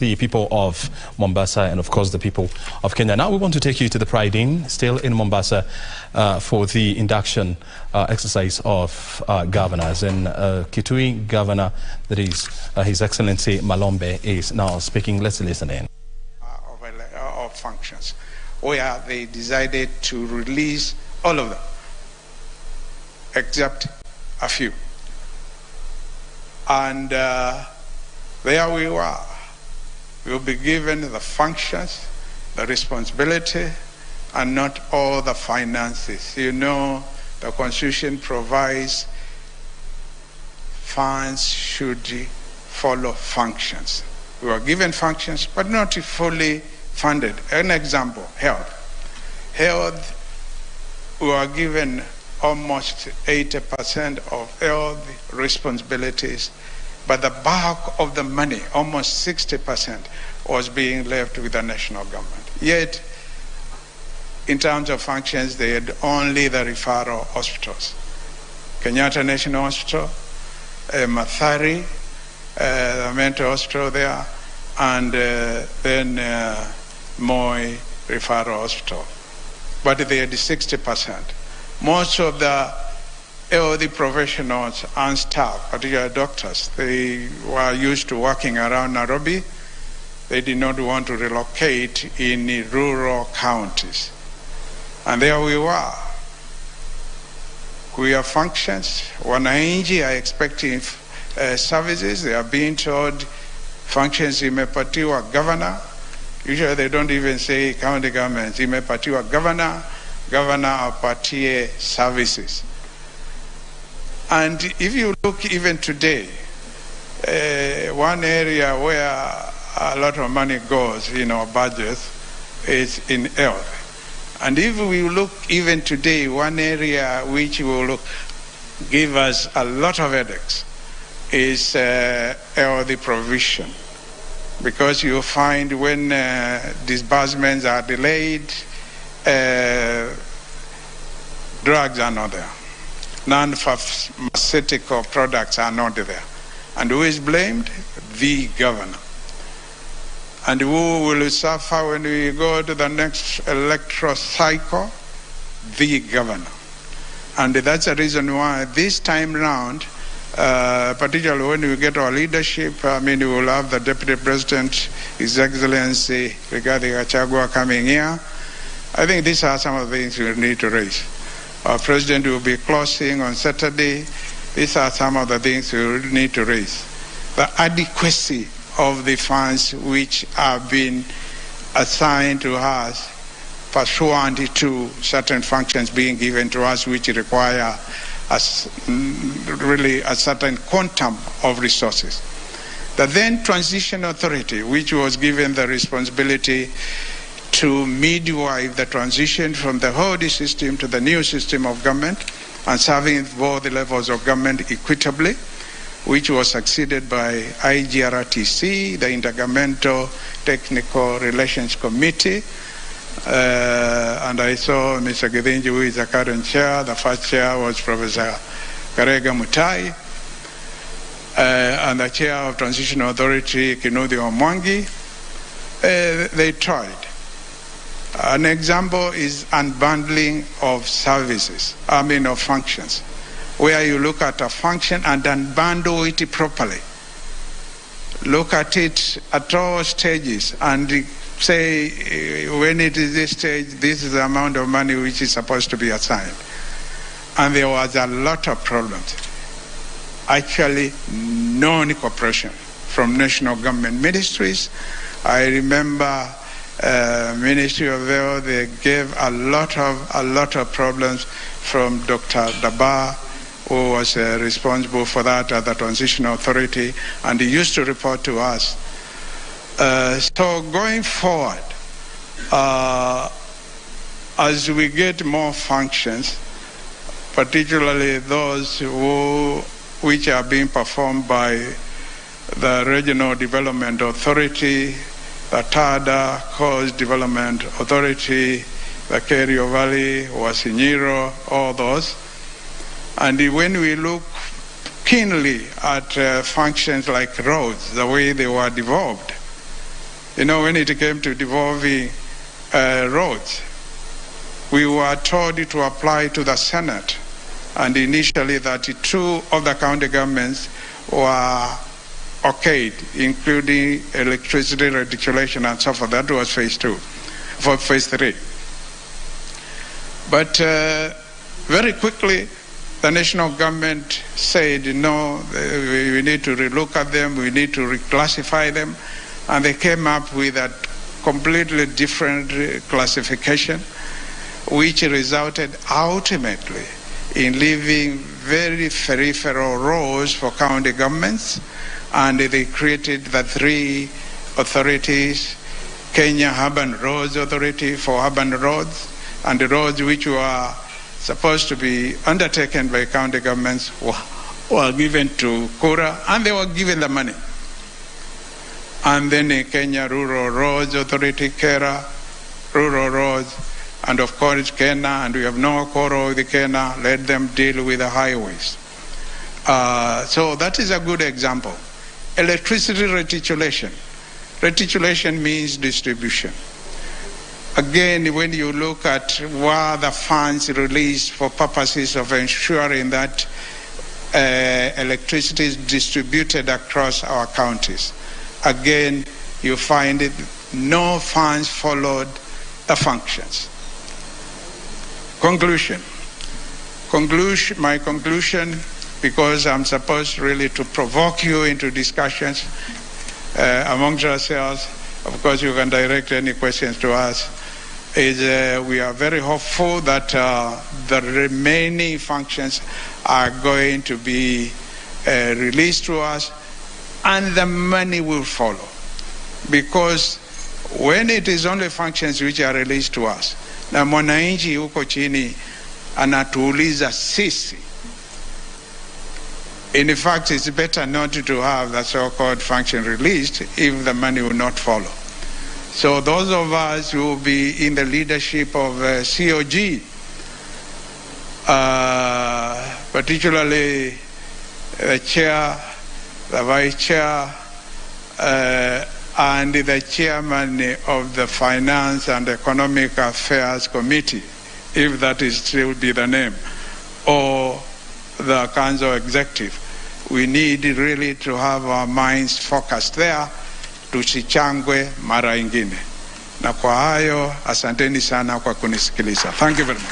the people of Mombasa and, of course, the people of Kenya. Now we want to take you to the Pride Inn, still in Mombasa, for the induction exercise of governors. And Kitui Governor, that is His Excellency Malombe, is now speaking. Let's listen in. Of functions, where they decided to release all of them, except a few. And there we were. We will be given the functions, the responsibility, and not all the finances. You know, the Constitution provides funds should follow functions. We were given functions, but not fully funded. An example, health. Health, we were given almost 80% of health responsibilities, but the bulk of the money, almost 60%, was being left with the national government. Yet, in terms of functions, they had only the referral hospitals. Kenyatta National Hospital, Mathari, the mental hospital there, and then Moi Referral Hospital. But they had 60%. Most of the health professionals and staff, particularly doctors, they were used to working around Nairobi. They did not want to relocate in rural counties. And there we were. We have functions. Wananchi are expecting services. They are being told functions imepatiwa governor. Usually they don't even say county governments. Imepatiwa governor, governor apatie services. And if you look even today, one area where a lot of money goes in our budget is in health. And if we look even today, one area which will give us a lot of headaches is health provision. Because you find when disbursements are delayed, drugs are not there. Non-pharmaceutical products are not there. And who is blamed? The governor. And who will suffer when we go to the next electoral cycle? The governor. And that's the reason why this time round, particularly when we get our leadership, we will have the Deputy President, His Excellency Rigathi Gachagua coming here. I think these are some of the things we need to raise. Our President will be closing on Saturday. These are some of the things we need to raise. The adequacy of the funds which have been assigned to us pursuant to certain functions being given to us which require really a certain quantum of resources. The then Transition Authority, which was given the responsibility to midwife the transition from the old system to the new system of government and serving both levels of government equitably, which was succeeded by IGRTC, the Intergovernmental Technical Relations Committee. And I saw Mr. Githinji, who is the current chair. The first chair was Professor Karega Mutai. And the chair of Transition Authority, Kinudi Omwangi. They tried. An example is unbundling of services, of functions, where you look at a function and unbundle it properly. Look at it at all stages and say, when it is this stage, this is the amount of money which is supposed to be assigned. And there was a lot of problems. Actually, non-cooperation from national government ministries. I remember Ministry of Health, they gave a lot of problems from Dr. Dabar, who was responsible for that at the Transition Authority, and he used to report to us. So going forward, as we get more functions, particularly those which are being performed by the Regional Development Authority, the TADA, Coast Development Authority, the Kerio Valley, Wasinyiro, all those. And when we look keenly at functions like roads, the way they were developed, when it came to devolving roads, we were told to apply to the Senate, and initially 32 of the county governments were okayed, including electricity redistribution and so forth. That was phase 2, for phase 3. But very quickly, the national government said, no, we need to relook at them, we need to reclassify them, and they came up with a completely different classification, which resulted ultimately in leaving very peripheral roads for county governments, and they created the 3 authorities: Kenya Urban Roads Authority for urban roads, and the roads which were supposed to be undertaken by county governments were given to Kura, and they were given the money. And then Kenya Rural Roads Authority, KERA, Rural Roads, and of course Kenya, and we have no quarrel with Kenya, let them deal with the highways. So that is a good example. Electricity reticulation. Reticulation means distribution. Again, when you look at where the funds released for purposes of ensuring that electricity is distributed across our counties, again, you find it, no funds followed the functions. My conclusion, because I'm supposed really to provoke you into discussions amongst ourselves, of course you can direct any questions to us, is we are very hopeful that the remaining functions are going to be released to us, and the money will follow. Because when it is only functions which are released to us, na mwananchi huko chini anatuuliza sisi, in fact it's better not to have the so-called function released if the money will not follow. So those of us who will be in the leadership of COG, particularly the chair, the vice chair, and the chairman of the Finance and Economic Affairs Committee, if that is still be the name, or the Council Executive, we need really to have our minds focused there. Tusichangwe mara ingine. Na kwa hayo, asanteni sana kwa kunisikiliza. Thank you very much.